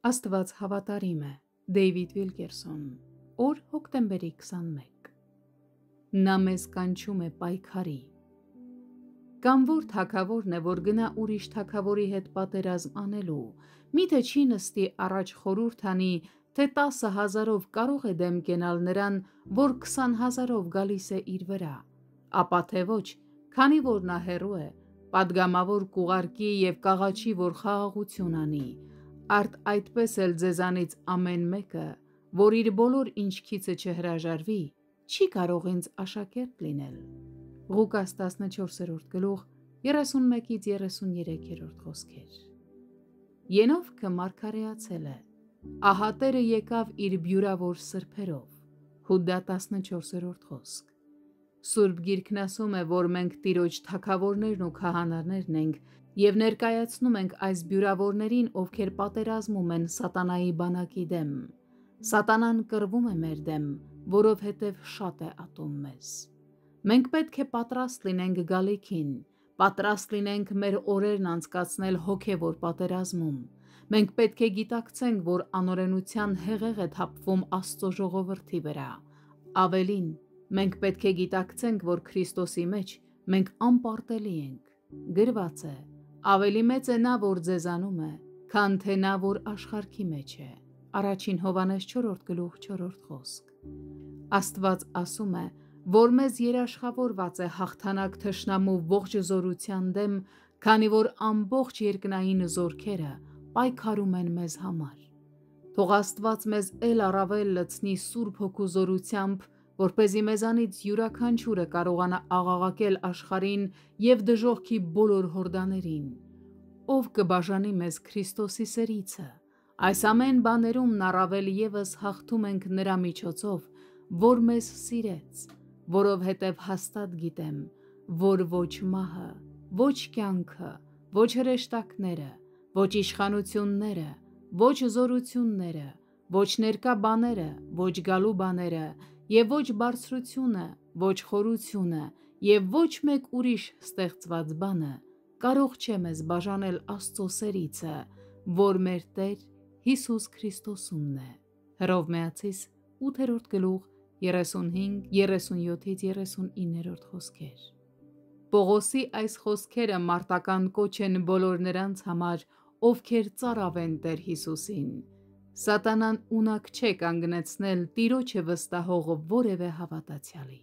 Աստված հավատարիմ է։ Դեյվիդ Վիլկերսոն, օր հոկտեմբերի 21։ Նա մեզ կանչում է պայքարի։ Կամ որ թագավորն է, որ գնա ուրիշ թագավորի հետ պատերազմ անելու, միթե չի նստի առաջ խորհուրդ անի, թե 10,000-ով կարող է դեմ կենալ նրան, որ 20,000-ով գալիս է իր վրա, ապա թե ոչ, քանի որ նա հեռու է, պատգամավոր կուղարկի և կաղաչի, որ խաղաղություն անի, արդ այդպես էլ ձեզանից ամեն մեկը, որ իր բոլոր ինչքիցը չհրաժարվի, չի կարող ինձ աշակերտ լինել։ Ղուկաս 14:31-33 խոսքեր։ Ենովքը մարգարեացել է, ահա Տերը եկավ իր բյուրավոր սրբերով։ Հուդա 14 խոսք։ Սուրբ Գիրքն ասում է, որ մենք Տիրոջ թագավորներն ու քահանաներն ենք և ներկայացնում ենք այս բյուրավորներին, ովքեր պատերազմում են սատանայի բանակի դեմ։ Սատանան կռվում է մեր դեմ, որովհետև շատ է ատում մեզ։ Մենք պետք է պատրաստ լինենք գալիքին, պատրաստ լինենք մեր օրերն անցկացնել հոգևոր պատերազմում։ Մենք պետք է գիտակցենք, որ անօրենության հեղեղ է թափվում Աստծո ժողովրդի վրա։ Ավելին, մենք պետք է գիտակցենք, որ Քրիստոսի մեջ մենք անպարտելի ենք։ Գրված է. ավելի մեծ է նա, որ ձեզանում է, քան թե նա, որ աշխարհի մեջ է։ Առաջին Հովհաննես 4:4 խոսք։ Աստված ասում է, որ մեզ երաշխավորված է հաղթանակ թշնամու ողջ զորության դեմ, քանի որ ամբողջ երկնային զորքերը պայքարում են մեզ համար։ Թող Աստված մեզ էլ առավել լցնի Սուրբ Հոգու զորությամբ, որպեսզի մեզանից յուրաքանչյուրը կարողանա աղաղակել աշխարհին և դժոխքի բոլոր հորդաներին։ Ով կբաժանի մեզ Քրիստոսի սերիցը։ Այս ամեն բաներումն առավել ևս հաղթում ենք նրա միջոցով, որ մեզ սիրեց, որովհետև հաստատ գիտեմ, որ ոչ մահը, ոչ կյանքը, ոչ հրեշտակները, ոչ իշխանությունները, ոչ զորությունները, ոչ ներկա բաները, ոչ գալու բաները, և ոչ բարձրությունը, ոչ խորությունը, և ոչ մեկ ուրիշ ստեղծված բանը կարող չէ մեզ բաժանել Աստծո սերիցը, որ մեր Տեր Հիսուս Քրիստոսումն է։ Հռովմայացիս 8:35-37-39 խոսքեր։ Պողոսի այս խոսքերը մարտական կոչ են բոլոր նրանց համար, ովքեր ծառավ են Տեր Հիսուսին։ Սատանան ունակ չէ կանգնեցնել Տիրոջը վստահող որևէ հավատացյալի։